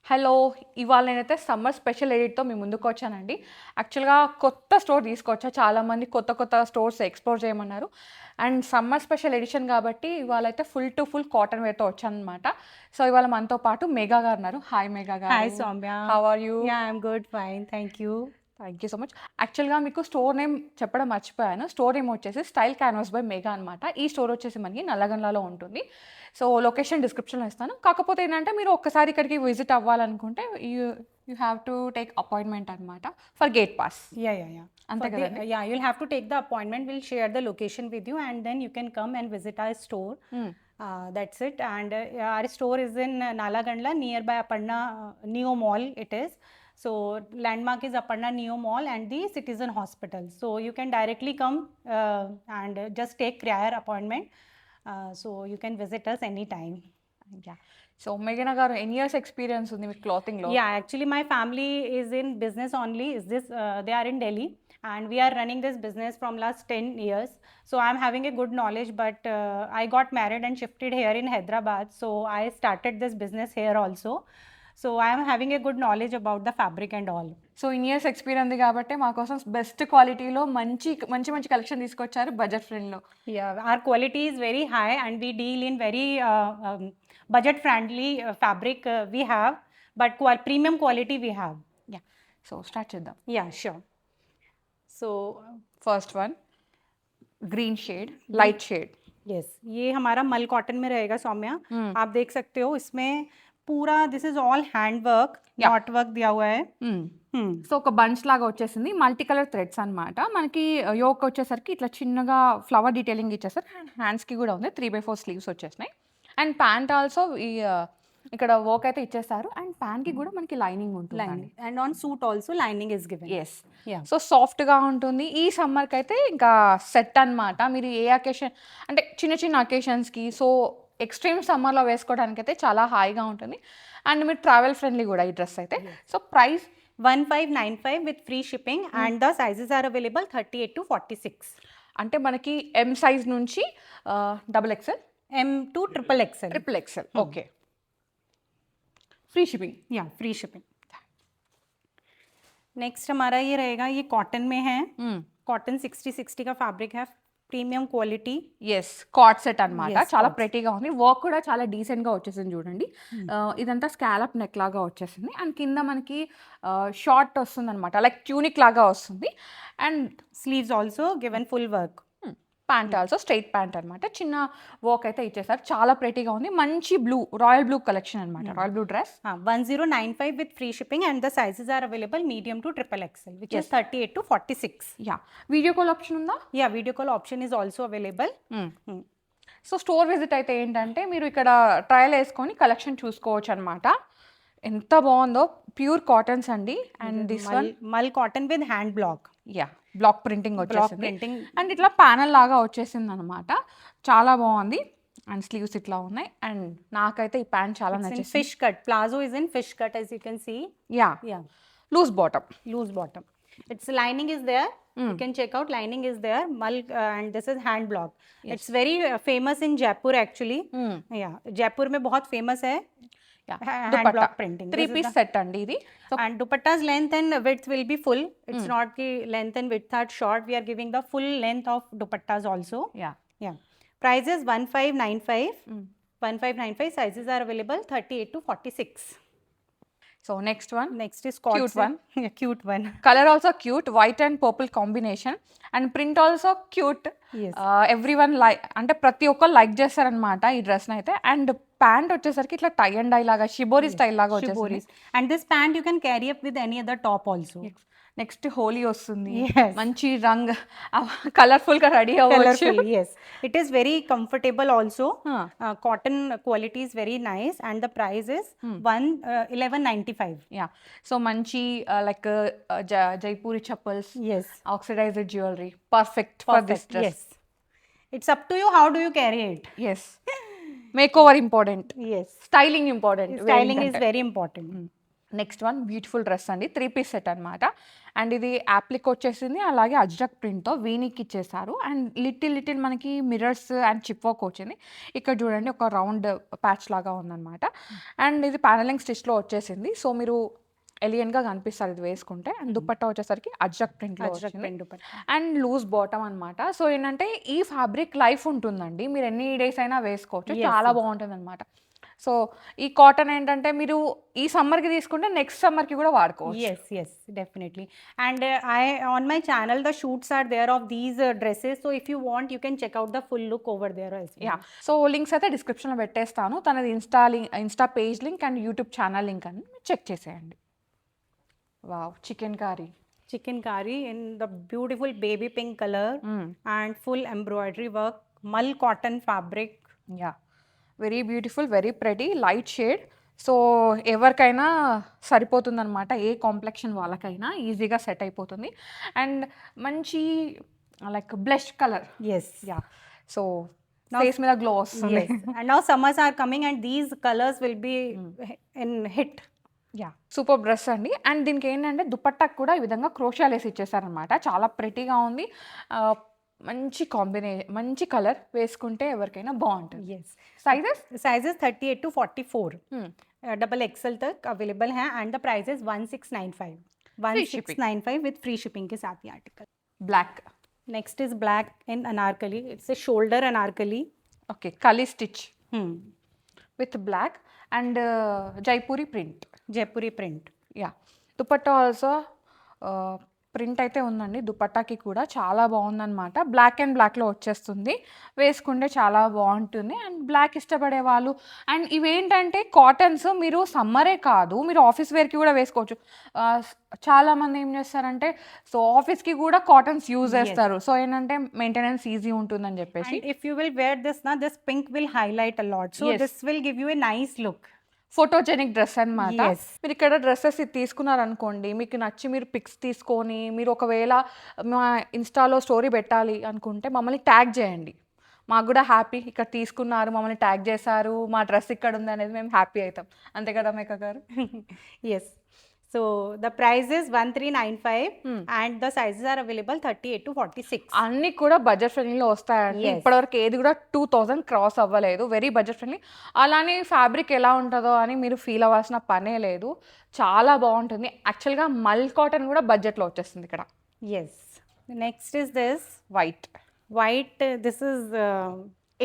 Hello! ఇవాళ నేనైతే summer special ఎడిట్‌తో మీ ముందుకొచ్చానండి. యాక్చువల్‌గా కొత్త స్టోర్ తీసుకొచ్చా. చాలామంది కొత్త కొత్త స్టోర్స్ ఎక్స్‌ప్లోర్ చేయమన్నారు. అండ్ సమ్మర్ స్పెషల్ ఎడిషన్ కాబట్టి ఇవాళైతే ఫుల్ టు ఫుల్ కాటన్ వేర్‌తో వచ్చాననమాట. సో, ఇవాళ మనతో పాటు మేఘా గారున్నారు. హాయ్ మేఘా Hi గారు. Soumya. How are you? Yeah, I'm good, fine. Thank you. Thank you so much. యాక్చువల్‌గా మీకు స్టోర్ నేమ్ చెప్పడం మర్చిపోయాను. స్టోర్ నేమ్ వచ్చేసి స్టైల్ క్యాన్వాస్ బై మేఘా అనమాట. ఈ స్టోర్ వచ్చేసి మనకి నల్లగండ్లలో ఉంటుంది. సో, లొకేషన్ డిస్క్రిప్షన్‌లో ఇస్తాను. కాకపోతే ఏంటంటే మీరు ఒక్కసారి ఇక్కడికి విజిట్ అవ్వాలనుకుంటే you you have to take appointment అనమాట ఫర్ గేట్ పాస్. Yeah. అంతే కదండి? Yeah, you'll have to take the appointment. We'll share the location with you, and then you can come and visit our store. హ్మ్. That's it. And our store is in Nalagandla, nearby Aparna Neo Mall. It is. So landmark is Aparna Neo Mall and the Citizen Hospital. So you can directly come and just take prior appointment. So you can visit us anytime. Yeah! So, మేఘన గారు ఎన్ని years experience ఉంది మీకు క్లాతింగ్‌లో? Yeah, actually, my family is in business only. Is this? They are in Delhi, and we are running this business from last 10 years. So I'm having a good knowledge. But I got married and shifted here in Hyderabad. So I started this business here also. So I am having a good knowledge about the fabric and all. So, ఇన్ని years experience ఉంది కాబట్టి మా కోసం best క్వాలిటీలో మంచి collection తీసుకొచ్చారు budget ఫ్రెండ్‌లో. Yeah, our quality is very high, and we deal in very budget-friendly fabric we have, but premium quality we have. Yeah! So, start చేద్దాం. Yeah, sure. So first one green shade, light shade. Yes, ये हमारा मल cotton में रहेगा सौम्या. आप देख सकते हो इसमें पूरा this is all hand work, Yeah. Not work दिया हुआ है. సో ఒక బంచ్ లాగా వచ్చేసింది మల్టీ కలర్ థ్రెడ్స్ అనమాట. మనకి యోక్ వచ్చేసరికి ఇట్లా చిన్నగా ఫ్లవర్ డీటెయిలింగ్ ఇచ్చేసారు. అండ్ హ్యాండ్స్కి కూడా ఉంది 3/4 స్లీవ్స్ వచ్చేసినాయి. అండ్ ప్యాంట్ ఆల్సో ఈ ఇక్కడ వర్క్ అయితే ఇచ్చేస్తారు. అండ్ ప్యాంట్కి కూడా మనకి లైనింగ్ ఉంటుంది. Lining, and on suit also lining is given. Yes. Yeah. So సాఫ్ట్గా ఉంటుంది. ఈ సమ్మర్కి అయితే ఇంకా సెట్ అన్నమాట. మీరు ఏ అకేషన్ అంటే చిన్న చిన్న అకేషన్స్కి సో ఎక్స్ట్రీమ్ సమ్మర్లో వేసుకోవడానికి అయితే చాలా హాయిగా ఉంటుంది. అండ్ మీరు ట్రావెల్ ఫ్రెండ్లీ కూడా ఈ డ్రెస్ అయితే. So price 1595 with free shipping, and the sizes are available 38 to 46. అంటే మనకి ఎం సైజ్ నుంచి double XL, M to triple XL. Triple XL. Okay. Free shipping. या फ्री शिपिंग. नेक्स्ट हमारा ये रहेगा, ये कॉटन में है. कॉटन 60 का फैब्रिक है, premium quality. Yes, cord set అనమాట. Yes, చాలా cords. ప్రెటీగా ఉంది. వర్క్ కూడా చాలా డీసెంట్గా వచ్చేసింది చూడండి. ఇదంతా స్కాలప్ నెక్ లాగా వచ్చేసింది. అండ్ కింద మనకి షార్ట్ వస్తుంది అనమాట, లైక్ ట్యూనిక్ లాగా వస్తుంది. And sleeves also given full work. Pant also straight pant అనమాట. చిన్న వర్క్ అయితే ఇచ్చేసారు. చాలా ప్రెటీగా ఉంది. మంచి బ్లూ, రాయల్ బ్లూ కలెక్షన్ అనమాట. Royal blue dress. 1095 with free shipping, and the sizes are available medium to triple XL, which is 38 to 46. Yeah, video call option ఉందా? Yeah, video call option is also available. So store visit అయితే ఏంటంటే మీరు ఇక్కడ trial వేసుకొని collection చూసుకోవచ్చు అనమాట. ఎంత బాగుందో, ప్యూర్ కాటన్స్ అండి. అండ్ దిస్ వన్ మల్ cotton with hand black. Yeah, block printing వచ్చేసింది. printing. అండ్ ఇట్లా ప్యానల్ లాగా వచ్చేసింది అనమాట. చాలా బాగుంది. అండ్ స్లీవ్స్ ఇట్లా ఉన్నాయి. అండ్ నాకైతే ఈ ప్యాంట్ చాలా నచ్చింది. Fish cut palazzo is in fish cut, as you can see. Yeah, Yeah, loose bottom. loose bottom. Its lining is there. You can check out, lining is there. And this is hand block. It's very famous in Jaipur actually. Yeah, Jaipur में बहुत famous है hand block printing. 3-piece set అండి ఇది. And dupatta's length and width will be full. It's not the length and width are short. We are giving the full length of dupattas also. Yeah. Yeah. Price is 1595. 1595. Sizes are available 38 to 46. So next one Next is Cute one. Yeah, cute one. Colour also cute, white and purple combination. And print also cute. Yes. Every one like, అంటే ప్రతి ఒక్కరు like చేస్తారనమాట ఈ డ్రెస్ని అయితే. And pant వచ్చేసరికి ఇట్లా tie and die లాగా shibori style లాగా వచ్చేసింది. Shiboris. And this pant you can carry up with any other top also. Next Holi వస్తుంది. Yes. మంచి రంగ్ కలర్ఫుల్ గా రెడీ అవ్వచ్చు. Colorful, yes. It is very comfortable also. Huh. Cotton quality is very nice, and the price is 1195. Yeah, so మంచి like Jaipuri chappals, Yes. Oxidised jewellery, perfect for this Perfect. Dress. Yes. It's up to you how do you carry it. Yes, makeover important, Yes. Styling important. Styling is very important. Next one beautiful dress అండి, 3 piece set అనమాట. And ఇది applique వచ్చేసింది, అలాగే అజ్రక్ ప్రింట్తో వీనికి ఇచ్చేసారు. And little మనకి mirrors and chip work వచ్చింది. ఇక్కడ చూడండి ఒక రౌండ్ ప్యాచ్ లాగా ఉందన్నమాట. అండ్ ఇది ప్యానలింగ్ స్టిచ్లో వచ్చేసింది. సో మీరు ఎలియన్గా కనిపిస్తారు ఇది వేసుకుంటే. అండ్ దుపట్టా వచ్చేసరికి అజ్రక్ ప్రింట్లో వచ్చింది. అండ్ లూజ్ బాటమ్ అనమాట. సో ఏంటంటే ఈ ఫ్యాబ్రిక్ లైఫ్ ఉంటుందండి, మీరు ఎన్ని డేస్ అయినా వేసుకోవచ్చు, చాలా బాగుంటుంది అనమాట. సో ఈ కాటన్ ఏంటంటే మీరు ఈ సమ్మర్కి తీసుకుంటే నెక్స్ట్ సమ్మర్కి కూడా వాడుకోవచ్చు. Yes, definitely. And I on my channel the shoots are there of these dresses. So if you want, you can check out the full look over there as well. Yeah, so links అయితే డిస్క్రిప్షన్లో పెట్టేస్తాను. తనది Insta page link and YouTube channel link అని check చేసేయండి. Wow, chicken curry. Chicken curry in the beautiful baby pink color and full embroidery work, mull cotton fabric. Yeah, very beautiful, very pretty, light shade. So ఎవరికైనా సరిపోతుందన్నమాట, ఏ complexion వాళ్ళకైనా ఈజీగా set అయిపోతుంది. And మంచి like blush colour. Yes. Yeah, so face మీద glow వస్తుంది. Yes. And now summers are coming and these colors will be in hit. Yeah, super dress అండి. And దీనికి ఏంటంటే దుపట్టాకు కూడా ఈ విధంగా క్రోషియాలు వేసి ఇచ్చేసారనమాట. చాలా ప్రెటీగా ఉంది. మంచి కాంబినేషన్, మంచి కలర్, వేసుకుంటే ఎవరికైనా బాగుంటుంది. Yes. Sizes Sizes 38 to 44. Double XL तक available है and the price is 1695. 1695 with free shipping के साथ ये article. Black. Next is black in anarkali. It's a shoulder anarkali. Okay, kali stitch with black and Jaipuri print. Jaipuri print. Yeah, dupatta also print అయితే ఉందండి. దుపట్టాకి కూడా చాలా బాగుందన్నమాట. బ్లాక్ అండ్ బ్లాక్లో వచ్చేస్తుంది, వేసుకుంటే చాలా బాగుంటుంది. అండ్ బ్లాక్ ఇష్టపడే వాళ్ళు, అండ్ ఇవేంటంటే కాటన్స్ మీరు సమ్మరే కాదు, మీరు ఆఫీస్ వేర్కి కూడా వేసుకోవచ్చు. చాలామంది ఏం చేస్తారంటే సో ఆఫీస్కి కూడా కాటన్స్ యూజ్ చేస్తారు. సో ఏంటంటే మెయింటెనెన్స్ ఈజీ ఉంటుందని చెప్పేసి. And if you will wear this now, this pink will highlight a lot. So Yes. this will give you a nice look. Photogenic dress అనమాట. Yes. మీరు ఇక్కడ dresses ఇది తీసుకున్నారనుకోండి, మీకు నచ్చి మీరు పిక్స్ తీసుకొని మీరు ఒకవేళ మా ఇన్స్టాలో స్టోరీ పెట్టాలి అనుకుంటే మమ్మల్ని ట్యాగ్ చేయండి. మాకు కూడా హ్యాపీ, ఇక్కడ తీసుకున్నారు, మమ్మల్ని ట్యాగ్ చేశారు, మా డ్రెస్ ఇక్కడ ఉంది అనేది మేము హ్యాపీ అవుతాం. అంతే కదా మేక గారు? Yes. So the price is 1395 and the sizes are available 38 to 46. అన్నీ కూడా బడ్జెట్ ఫ్రెండ్లీలో వస్తాయండి. Yes. ఇప్పటివరకు ఏది కూడా 2000 క్రాస్ అవ్వలేదు. Very budget friendly. అలానే ఫ్యాబ్రిక్ ఎలా ఉంటుందో అని మీరు ఫీల్ అవ్వాల్సిన పనే లేదు, చాలా బాగుంటుంది. యాక్చువల్గా మల్ కాటన్ కూడా బడ్జెట్లో వచ్చేస్తుంది ఇక్కడ. Yes. Next is this white. white. This is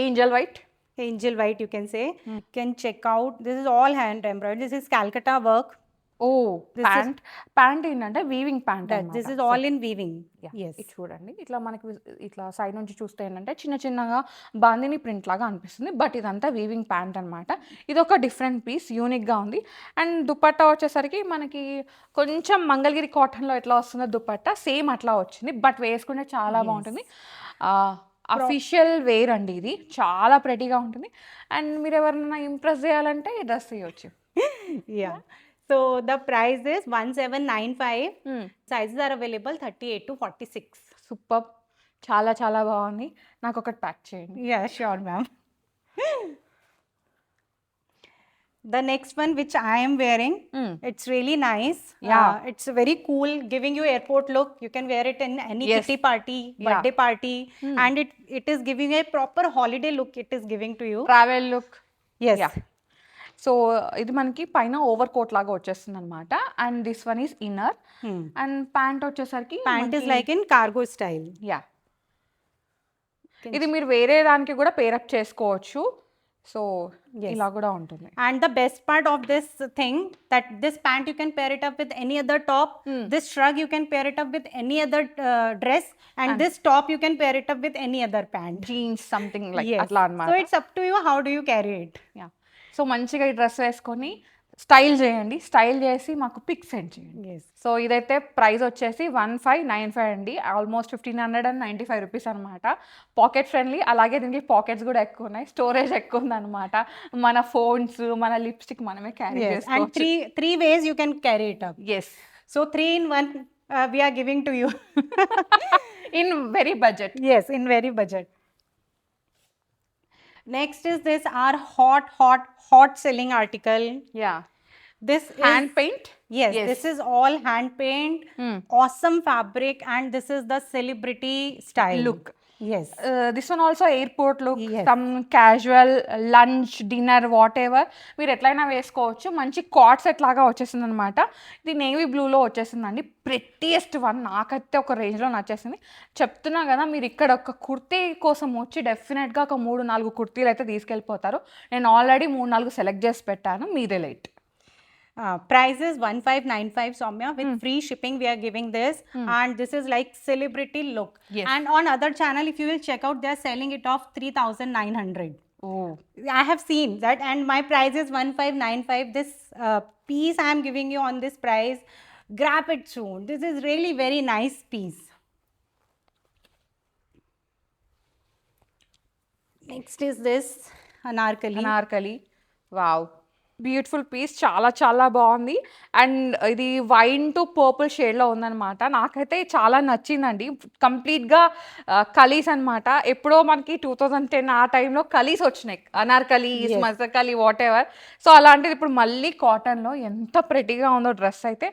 Angel white. angel white, you can say. You can check out. This is all hand embroidered. This is Calcutta work. ఓ, ప్యాంట్ ఏంటంటే weaving pant. This is all in weaving. Yes. ఇది చూడండి, ఇట్లా మనకి ఇట్లా side నుంచి చూస్తే ఏంటంటే చిన్నగా బాందిని ప్రింట్ లాగా అనిపిస్తుంది, బట్ ఇదంతా వీవింగ్ ప్యాంట్ అనమాట. ఇది ఒక డిఫరెంట్ పీస్, యూనిక్గా ఉంది. అండ్ దుపట్టా వచ్చేసరికి మనకి కొంచెం మంగళగిరి కాటన్లో ఎట్లా వస్తుందో దుపట్టా సేమ్ అట్లా వచ్చింది, బట్ వేసుకుంటే చాలా బాగుంటుంది. అఫీషియల్ వేర్ అండి ఇది, చాలా ప్రెటీగా ఉంటుంది. అండ్ మీరు ఎవరైనా ఇంప్రెస్ చేయాలంటే ఈ డ్రెస్ చేయొచ్చు. Yeah. So the price is 1795. Sizes are available 38 to 46. Super, చాలా బాగుంది. నాకు ఒకటి ప్యాక్ చేయండి. Yeah, sure, ma'am. The next one which I am wearing, it's really nice. Yeah. It's very cool, giving you airport look. You can wear it in any Yes. kitty party, birthday party, and it is giving a proper holiday look. It is giving to you. Travel look. Yes. Yeah. So ఇది మనకి పైన over coat లాగా వచ్చేస్తుంది అనమాట. And this one is inner. And pant వచ్చేసరికి Pant is like in cargo style. Yeah, ఇది మీరు వేరే దానికి కూడా పేరప్ చేసుకోవచ్చు. సో ఇలా కూడా ఉంటుంది. And the best part of this thing, that this pant you can pair it up with any other top. This shrug you can pair it up with any other dress, and this top you can pair it up with any other pant. Jeans something like Yes. అట్లా అనమాట. So it's up to you how do you carry it. Yeah, so మంచిగా ఈ dress వేసుకొని style చేయండి, style చేసి మాకు pick send చేయండి. Yes. So ఇదైతే ప్రైస్ వచ్చేసి 1595 అండి, ఆల్మోస్ట్ 1595 రూపీస్ అనమాట. పాకెట్ ఫ్రెండ్లీ, అలాగే దీనికి పాకెట్స్ కూడా ఎక్కువ ఉన్నాయి, స్టోరేజ్ ఎక్కువ ఉందన్నమాట. మన ఫోన్స్, మన లిప్స్టిక్ మనమే క్యారీ Yes. And చేసుకోవచ్చు. three ways you can carry it up. Yes, So 3 in 1 we are giving to you. In very budget. Yes, in very budget. Next is this our hot selling article. Yeah, This is hand paint. yes, this is all hand paint, awesome fabric, and this is the celebrity style Look. Yes. This one also airport look, Yes. Some casual lunch dinner what ever మీరు ఎట్లయినా వేసుకోవచ్చు. మంచి card set లాగా వచ్చేసింది అనమాట. ఇది navy బ్లూలో వచ్చేసిందండి. ప్రెట్టియెస్ట్ one, నాకైతే ఒక రేంజ్లో నచ్చేసింది. చెప్తున్నా కదా, మీరు ఇక్కడ ఒక కుర్తీ కోసం వచ్చి డెఫినెట్గా ఒక 3-4 కుర్తీలు అయితే తీసుకెళ్ళిపోతారు. నేను ఆల్రెడీ 3-4 సెలెక్ట్ చేసి పెట్టాను, మీరే light. Price is 1595 Soumya, with free shipping we are giving this, and this is like celebrity look. Yes. And on other channel, if you will check out, they are selling it off 3900. Oh. I have seen that, and my price is 1595. This piece I am giving you on this price. Grab it soon. This is really very nice piece. Next is this anarkali. Anarkali. Wow, beautiful piece, చాలా చాలా బాగుంది. And ఇది wine to purple షేడ్లో ఉందన్నమాట. నాకైతే చాలా నచ్చిందండి. కంప్లీట్గా కలీస్ అనమాట. ఎప్పుడో మనకి 2010 ఆ టైంలో కలీస్ వచ్చినాయి, అనార్కలీస్, మజకలి, వాట్ ఎవర్. సో అలాంటిది ఇప్పుడు మళ్ళీ కాటన్లో ఎంత ప్రెటీగా ఉందో డ్రెస్ అయితే.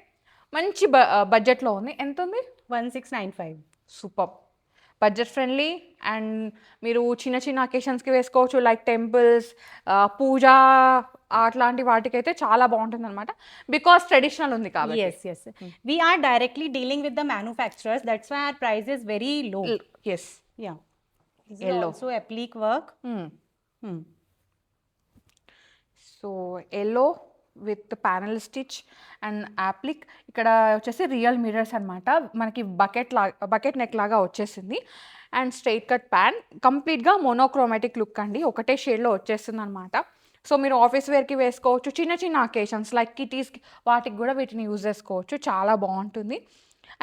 మంచి బడ్జెట్లో ఉంది. ఎంత ఉంది? 1695. Super budget friendly. అండ్ మీరు చిన్న చిన్న అకేషన్స్కి వేసుకోవచ్చు, లైక్ టెంపుల్స్, పూజ అట్లాంటి వాటికైతే చాలా బాగుంటుంది అనమాట. బికాస్ ట్రెడిషనల్ ఉంది కాబట్టి. Yes, yes. We are directly dealing with the manufacturers. That's why our price is very low. Yes. Yeah. This Yellow. is also applique work. So yellow with panel stitch and applique. ఇక్కడ వచ్చేసి real mirrors అనమాట. మనకి bucket neck లాగా వచ్చేసింది. And straight cut pan, కంప్లీట్గా monochromatic look అండి. ఒకటే షేడ్లో వచ్చేస్తుంది అనమాట. సో మీరు ఆఫీస్ వేర్కి వేసుకోవచ్చు, చిన్న చిన్న అకేషన్స్ లైక్ కిటీస్కి వాటికి కూడా వీటిని యూజ్ చేసుకోవచ్చు. చాలా బాగుంటుంది.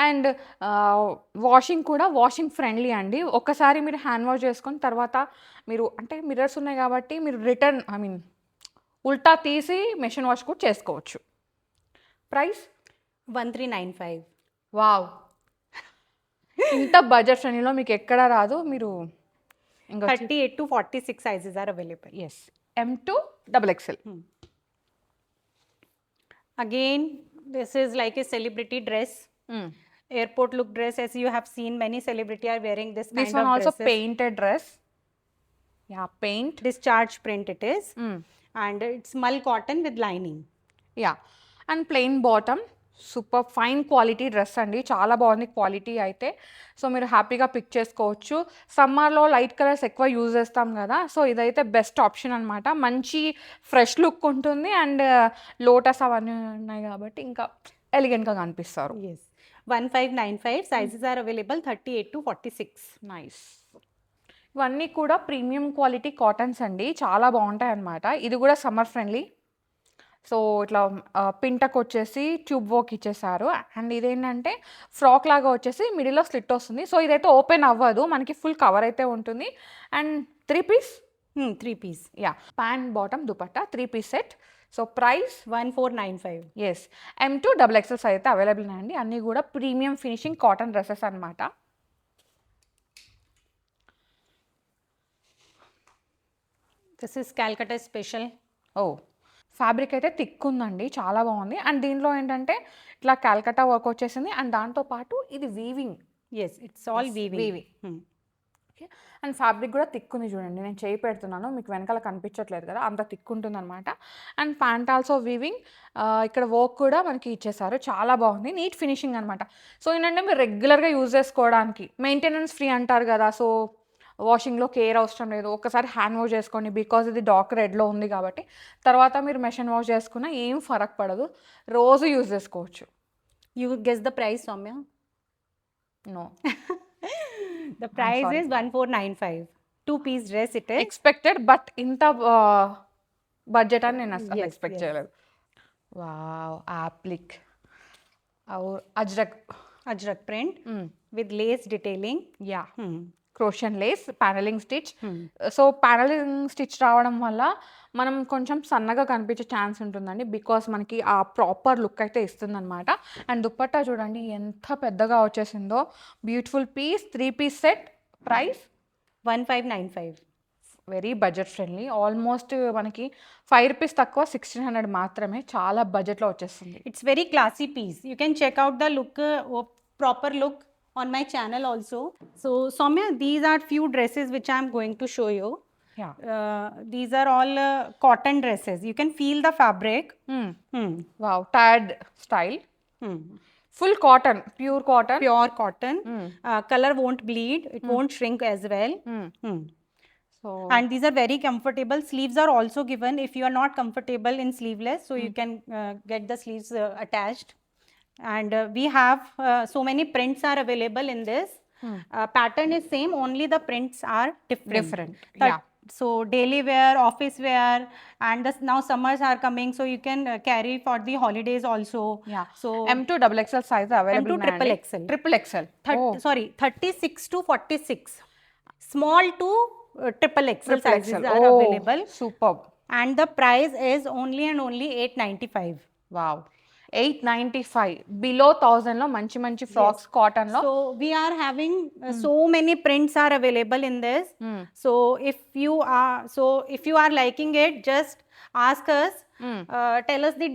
అండ్ వాషింగ్ కూడా వాషింగ్ ఫ్రెండ్లీ అండి. ఒక్కసారి మీరు హ్యాండ్ వాష్ చేసుకొని తర్వాత మీరు, అంటే మిర్రర్స్ ఉన్నాయి కాబట్టి మీరు రిటర్న్, ఉల్టా తీసి మెషిన్ వాష్ కూడా చేసుకోవచ్చు. ప్రైస్ 1395. వావ్, ఇంత బడ్జెట్ ఫ్రెండ్లీలో మీకు ఎక్కడ రాదు. మీరు ఇంకా 38 to 46 sizes are available. Yes, M2 XXL. Again, this is like a celebrity dress. Airport look dress, as you have seen many celebrity are wearing this kind This one of also dresses. painted dress. Yeah, paint. Discharge print it is. And it's mull cotton with lining. Yeah, and plain bottom. Super fine quality dress అండి. చాలా బాగుంది quality అయితే. So మీరు హ్యాపీగా pick చేసుకోవచ్చు. సమ్మర్లో light colours ఎక్కువ use చేస్తాం కదా, సో ఇదైతే బెస్ట్ ఆప్షన్ అనమాట. మంచి ఫ్రెష్ లుక్ ఉంటుంది. అండ్ లోటస్ అవన్నీ ఉన్నాయి కాబట్టి ఇంకా ఎలిగెంట్గా కనిపిస్తారు. Yes. 1595 sizes are available, 38 to 46. Nice. ఇవన్నీ కూడా ప్రీమియం క్వాలిటీ కాటన్స్ అండి. చాలా బాగుంటాయి అన్నమాట. ఇది కూడా సమ్మర్ ఫ్రెండ్లీ. సో ఇట్లా పింటకు వచ్చేసి ట్యూబ్ వర్క్ ఇచ్చేసారు. అండ్ ఇదేంటంటే ఫ్రాక్ లాగా వచ్చేసి మిడిల్లో స్లిట్ వస్తుంది. సో ఇదైతే ఓపెన్ అవ్వదు, మనకి ఫుల్ కవర్ అయితే ఉంటుంది. And 3 piece. 3 piece. యా, pant bottom dupatta 3 piece set. So price 1495. Yes, M2 XXL size అయితే అవైలబుల్ అండి. అన్నీ కూడా ప్రీమియం ఫినిషింగ్ కాటన్ డ్రెస్సెస్ అనమాట. This is Calcutta special. Oh, fabric అయితే థిక్ ఉందండి, చాలా బాగుంది. అండ్ దీంట్లో ఏంటంటే ఇట్లా కాల్కటా వర్క్ వచ్చేసింది. అండ్ దాంతోపాటు ఇది weaving. Yes, it's all weaving. Okay. And fabric కూడా థిక్ ఉంది చూడండి. నేను చేయి పెడుతున్నాను, మీకు వెనకాల కనిపించట్లేదు కదా, అంత థిక్ ఉంటుంది అనమాట. And pant also weaving. ఇక్కడ వర్క్ కూడా మనకి ఇచ్చేసారు. చాలా బాగుంది, నీట్ ఫినిషింగ్ అనమాట. సో ఏంటంటే మీరు రెగ్యులర్గా యూజ్ చేసుకోవడానికి, మెయింటెనెన్స్ ఫ్రీ అంటారు కదా, సో వాషింగ్లో కేర్ అవసరం లేదు. ఒకసారి హ్యాండ్ వాష్ చేసుకోండి, బికాజ్ ఇది డార్క్ రెడ్లో ఉంది కాబట్టి. తర్వాత మీరు మెషిన్ వాష్ చేసుకున్నా ఏం ఫరక్ పడదు, రోజు యూజ్ చేసుకోవచ్చు. You guess the price, Soumya? No, The price is 1495. 2 piece dress it is. Expected, but ఇంత బడ్జెట్ అని నేను అసలు Yes, ఎక్స్పెక్ట్ yes. చేయలేదు. వావ్, యాప్లిక్ और Ajrak print with lace detailing. Yeah, Hmm. Crochet lace, panelling stitch. So panelling stitch రావడం వల్ల మనం కొంచెం సన్నగా కనిపించే ఛాన్స్ ఉంటుందండి, బికాస్ మనకి ఆ ప్రాపర్ లుక్ అయితే ఇస్తుందన్నమాట. అండ్ దుప్పట్టా చూడండి ఎంత పెద్దగా వచ్చేసిందో. Beautiful piece, 3 piece set. Price 1595. Very budget friendly. Almost మనకి 5 రూపీస్ తక్కువ 1600 మాత్రమే. చాలా బడ్జెట్‌లో వచ్చేస్తుంది. It's very classy piece. You can check out the look, proper look on my channel also. So Soumya, these are few dresses which I'm going to show you. Yeah! These are all cotton dresses. You can feel the fabric. Hmm. Wow! టాడ్ style. Hmm. Full cotton. Pure cotton. Pure cotton. Color won't bleed. It won't shrink as well. Hmm. So And these are very comfortable. Sleeves are also given if you are not comfortable in sleeveless, so you can get the sleeves attached. And we have so many prints are available in this. Pattern is same, only the prints are different. Different, That- yeah. So daily wear, office wear, and now summers are coming, so you can carry for the holidays also. Yeah! So M2 XXL size available M2 triple XL. Triple XL. Sorry, 36 to 46. Small to triple XL sizes are available. Superb. And the price is only and only 895. Wow! 895 below 1000 లో మంచి మంచి frocks cotton లో. So we are having so many prints are available in this. So if you are liking it, just ask us, tell us the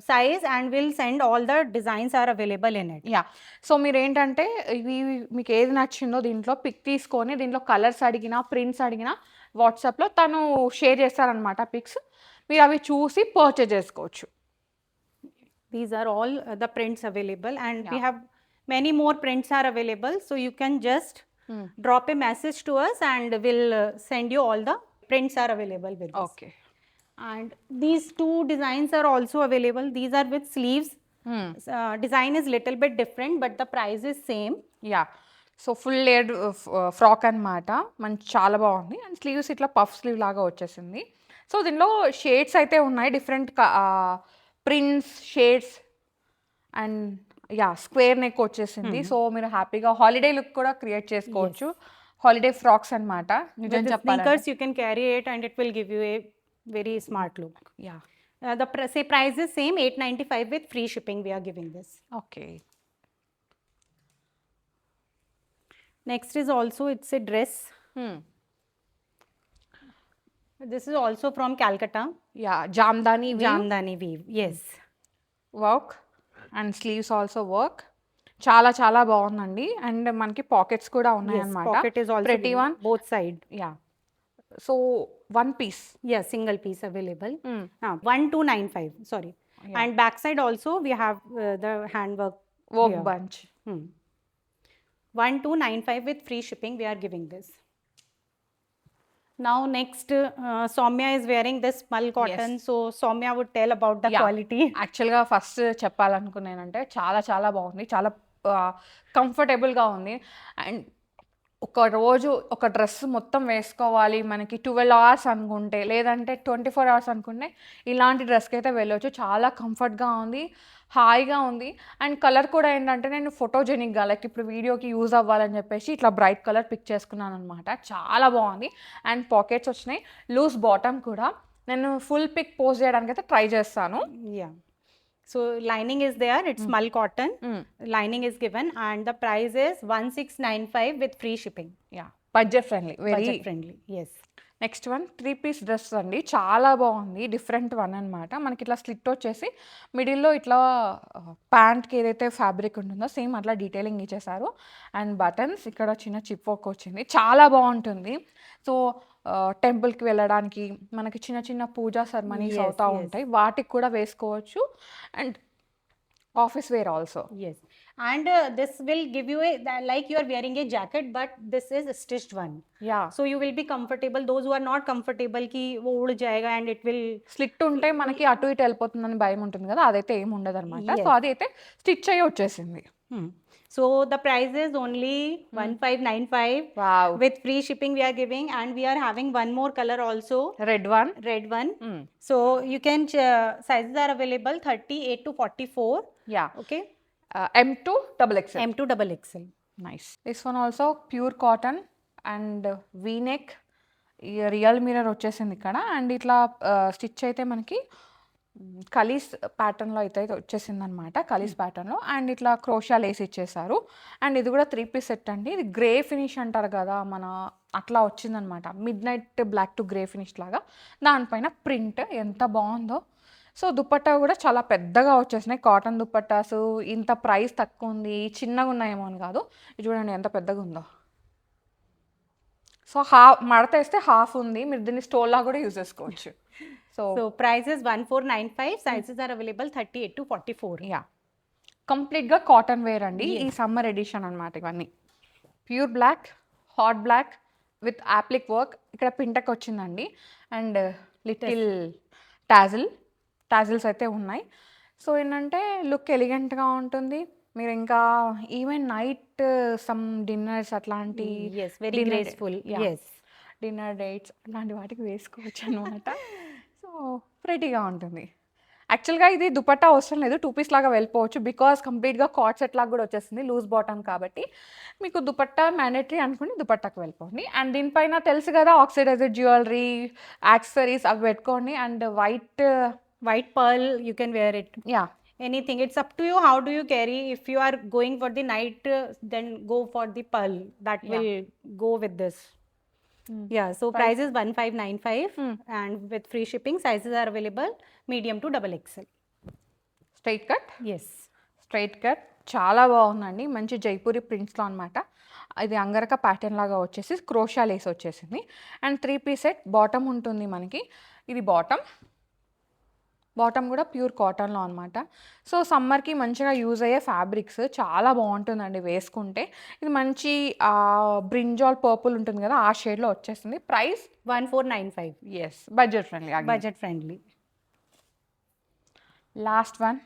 size, and we'll send all the designs are available in it. Yeah. So మీరేంటంటే ఇవి మీకు ఏది నచ్చిందో దీంట్లో pick తీసుకొని దీంట్లో colours అడిగినా prints అడిగినా వాట్సాప్లో తను షేర్ చేస్తారనమాట పిక్స్. మీరు అవి చూసి పర్చేజ్ చేసుకోవచ్చు. These are all the prints available, and we have many more prints are available. So you can just drop a message to us, and we'll send you all the prints are available with this. Okay. And these two designs are also available. These are with sleeves. Design is little bit different, but the price is same. Yeah. So full layered frock అనమాట. మంచి చాలా బాగుంది. And sleeves ఇట్లా puff slew లాగా వచ్చేసింది. So దీనిలో shades అయితే ఉన్నాయి, different prints shades. And yeah, square neck వచ్చేసింది. సో మీరు హ్యాపీగా హాలిడే లుక్ కూడా క్రియేట్ చేసుకోవచ్చు. హాలిడే ఫ్రాక్స్ అనమాట. నిజం With the చెప్పాలంటే. sneakers, you can carry it, and it will give you a very smart look. Yeah. The price is same, 895 with free shipping. We are giving this. Okay. Next is also, it's a dress. This is also from Calcutta. Yeah, Jamdani Jamdani weave. Yes. Work and sleeves also work. చాలా చాలా బాగుందండి. And మనకి pockets కూడా ఉన్నాయి Yes, అనమాట. pocket is also ప్రతి given, one. both side. Yeah. So one piece. Yeah, single piece available. 1295. Sorry. And backside also we have the handwork. Work here. Bunch. 1295 with free shipping. We are giving this. Now next, Soumya is wearing this mull cotton. So Soumya would tell about the quality. యాక్చువల్గా first చెప్పాలనుకున్నానంటే చాలా చాలా బాగుంది. చాలా కంఫర్టబుల్గా ఉంది. And ఒక రోజు ఒక డ్రెస్ మొత్తం వేసుకోవాలి మనకి 12 అవర్స్ అనుకుంటే, లేదంటే 24 అవర్స్ అనుకుంటే ఇలాంటి డ్రెస్కి అయితే వెళ్ళొచ్చు. చాలా కంఫర్ట్గా ఉంది, హాయిగా ఉంది. అండ్ కలర్ కూడా ఏంటంటే నేను ఫోటోజెనిక్గా లైక్ ఇప్పుడు వీడియోకి యూజ్ అవ్వాలని చెప్పేసి ఇట్లా బ్రైట్ కలర్ పిక్ చేసుకున్నాను అనమాట. చాలా బాగుంది. అండ్ పాకెట్స్ వచ్చినాయి, లూజ్ బాటమ్ కూడా. నేను ఫుల్ పిక్ పోస్ట్ చేయడానికి అయితే ట్రై చేస్తాను. Yeah. So lining is there. It's mull cotton. Lining is given, and the price is 1695 with free shipping. Yeah, budget friendly, very. Budget friendly. Yes. Next one 3 piece dress అండి. చాలా బాగుంది, different one అనమాట. మనకి ఇట్లా slit వచ్చేసి మిడిల్లో ఇట్లా ప్యాంట్కి ఏదైతే ఫ్యాబ్రిక్ ఉంటుందో సేమ్ అట్లా డీటెయిలింగ్ ఇచ్చేసారు. అండ్ బటన్స్ ఇక్కడ చిన్న చిప్ వర్క్ వచ్చింది. చాలా బాగుంటుంది. సో టెంపుల్కి వెళ్ళడానికి మనకి చిన్న చిన్న పూజా సెరమనీస్ అవుతూ ఉంటాయి, వాటికి కూడా వేసుకోవచ్చు. And office wear also. Yes. And this will give you like you are wearing a jacket, but this is a stitched one. Yeah. So you will be comfortable. Those who are not comfortable ki wo ud jayega and it will. Slit ఉంటే మనకి అటు ఇటు వెళ్ళిపోతుందని భయం ఉంటుంది కదా, అదైతే ఏమి ఉండదు అనమాట. Yes. సో అదైతే స్టిచ్ అయ్యి వచ్చేసింది. So the price is only 1595 wow. with free shipping we are giving, and we are having one more color also, red one. red one. So you can sizes are available 38 to 44. Yeah. Okay. M2 XXL. M2 double XL. Nice. This one also pure cotton and V-neck, real mirror వచ్చేసింది ఇక్కడ. And ఇట్లా stitch అయితే మనకి కలీస్ ప్యాటర్న్లో అయితే వచ్చేసిందనమాట, కలీస్ ప్యాటర్న్లో. And ఇట్లా crochet Lay's ఇచ్చేసారు. అండ్ ఇది కూడా 3 పీస్ సెట్ అండి. ఇది గ్రే ఫినిష్ అంటారు కదా మన, అట్లా వచ్చిందనమాట. Midnight black to grey finish లాగా, దానిపైన ప్రింట్ ఎంత బాగుందో. సో దుపట్టా కూడా చాలా పెద్దగా వచ్చేసినాయి, కాటన్ దుపట్టాసు. ఇంత ప్రైస్ తక్కువ ఉంది, చిన్నగా ఉన్నాయేమో అని కాదు, ఇది చూడండి ఎంత పెద్దగా ఉందో. సో మడత వేస్తే హాఫ్ ఉంది, మీరు దీన్ని స్టోల్లా కూడా యూజ్ చేసుకోవచ్చు. So So price is 1495. Sizes are available 38 to 44. Yeah, కంప్లీట్గా కాటన్ వేర్ అండి. ఈ సమ్మర్ ఎడిషన్ అనమాట ఇవన్నీ. Pure black, hot black with applique work. ఇక్కడ పింటక్ వచ్చిందండి. అండ్ లిటిల్ టాజిల్స్ అయితే ఉన్నాయి. సో ఏంటంటే లుక్ ఎలిగెంట్గా ఉంటుంది. మీరు ఇంకా ఈవెన్ నైట్ సమ్ డిన్నర్స్ అట్లాంటి Yes, very graceful. Yes. Dinner dates అలాంటి వాటికి వేసుకోవచ్చు అనమాట. సో ప్రెటీగా ఉంటుంది. యాక్చువల్గా ఇది దుపట్టా అవసరం లేదు, 2 పీస్ లాగా వెళ్ళిపోవచ్చు. బికాస్ కంప్లీట్గా కాట్ సెట్ లాగా కూడా వచ్చేస్తుంది, లూజ్ బాటమ్ కాబట్టి. మీకు దుపట్టా మ్యాండేటరీ అనుకుని దుపట్టాకి వెళ్ళిపోండి. అండ్ దీనిపైన తెలుసు కదా, ఆక్సిడైజర్ జ్యువెలరీ, యాక్సెసరీస్ అవి పెట్టుకోండి. And White pearl, you can wear it. Yeah, Anything. It's up to you. How do you carry? If you are going for the night, then go for the pearl. That will go with this. Yeah. So price is 1595 and with free shipping. Sizes are available medium to XXL. Straight cut. Yes. Straight cut చాలా బాగుందండి, మంచి జైపూరి ప్రింట్స్లో అనమాట. ఇది angrakha pattern లాగా వచ్చేసి crochet lace వచ్చేసింది. And 3 piece set. Bottom ఉంటుంది మనకి, ఇది బాటమ్ కూడా ప్యూర్ కాటన్లో అనమాట. సో సమ్మర్కి మంచిగా యూజ్ అయ్యే ఫ్యాబ్రిక్స్, చాలా బాగుంటుందండి వేసుకుంటే. ఇది మంచి బ్రింజాల్ పర్పుల్ ఉంటుంది కదా, ఆ షేడ్లో వచ్చేస్తుంది. Price 1495. Yes, budget friendly. Budget friendly. Last one.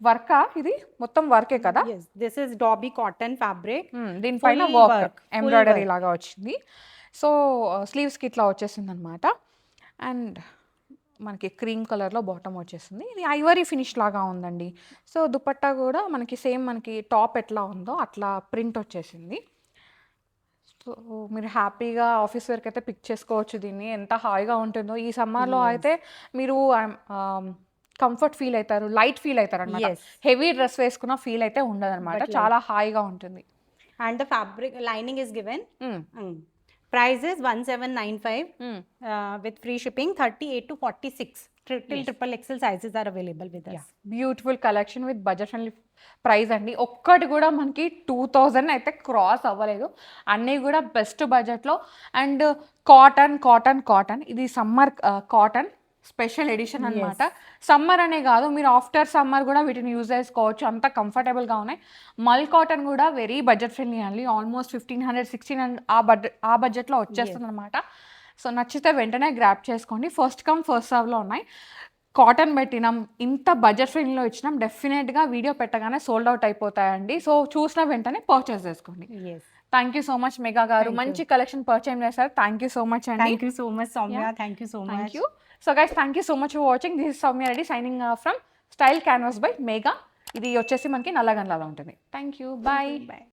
వర్కా, ఇది మొత్తం వర్కే కదా. Yes. This is Dobby cotton fabric. దీనిపైన Full work work, full embroidery work. లాగా వచ్చింది. సో స్లీవ్స్కి ఇట్లా వచ్చేసింది అనమాట. అండ్ మనకి క్రీమ్ కలర్లో బాటమ్ వచ్చేసింది. ఇది ఐవరీ ఫినిష్ లాగా ఉందండి. సో దుపట్టా కూడా మనకి సేమ్ మనకి టాప్ ఎట్లా ఉందో అట్లా ప్రింట్ వచ్చేసింది. సో మీరు హ్యాపీగా ఆఫీస్ వేర్కి అయితే పిక్ చేసుకోవచ్చు దీన్ని, ఎంత హాయిగా ఉంటుందో. ఈ సమ్మర్లో అయితే మీరు కంఫర్ట్ ఫీల్ అవుతారు, లైట్ ఫీల్ అవుతారు అనమాట. Yes. హెవీ డ్రెస్ వేసుకున్న ఫీల్ అయితే ఉండదు అనమాట, చాలా హాయిగా ఉంటుంది. And the fabric lining is given. Price is 1795 with free shipping. 38 to 46. Till triple XL sizes are available with us. Beautiful collection with budget friendly price అండి. ఒక్కటి కూడా మనకి 2000 అయితే క్రాస్ అవ్వలేదు, అన్నీ కూడా బెస్ట్ బడ్జెట్లో. అండ్ కాటన్ ఇది సమ్మర్ కాటన్ స్పెషల్ ఎడిషన్ అనమాట. సమ్మర్ అనే కాదు, మీరు ఆఫ్టర్ సమ్మర్ కూడా వీటిని యూజ్ చేసుకోవచ్చు, అంత కంఫర్టబుల్గా ఉన్నాయి. మల్ కాటన్ కూడా వెరీ బడ్జెట్ ఫ్రెండ్లీ అండి, ఆల్మోస్ట్ 1500 1600 ఆ బడ్జెట్లో వచ్చేస్తుంది అనమాట. సో నచ్చితే వెంటనే గ్రాప్ చేసుకోండి. ఫస్ట్ కమ్ ఫస్ట్ సర్వ్లో ఉన్నాయి. కాటన్ పెట్టినాం, ఇంత బడ్జెట్ ఫ్రెండ్లీలో ఇచ్చినాం, డెఫినెట్గా వీడియో పెట్టగానే సోల్డ్ అవుట్ అయిపోతాయండి. సో చూసిన వెంటనే పర్చేస్ చేసుకోండి. Yes. Thank you so much mega గారు, మంచి కలెక్షన్ పర్చేజ్ చేశారు. థ్యాంక్ యూ సో మచ్ అండి. Thank you so much, Soumya. Thank you so much. Thank you. So guys, thank you so much for watching. This is Soumya Reddy signing from Style Canvas by Mega. ఇది వచ్చేసి మనకి నల్లగండ్లలో ఉంటుంది. Thank you, bye. Bye.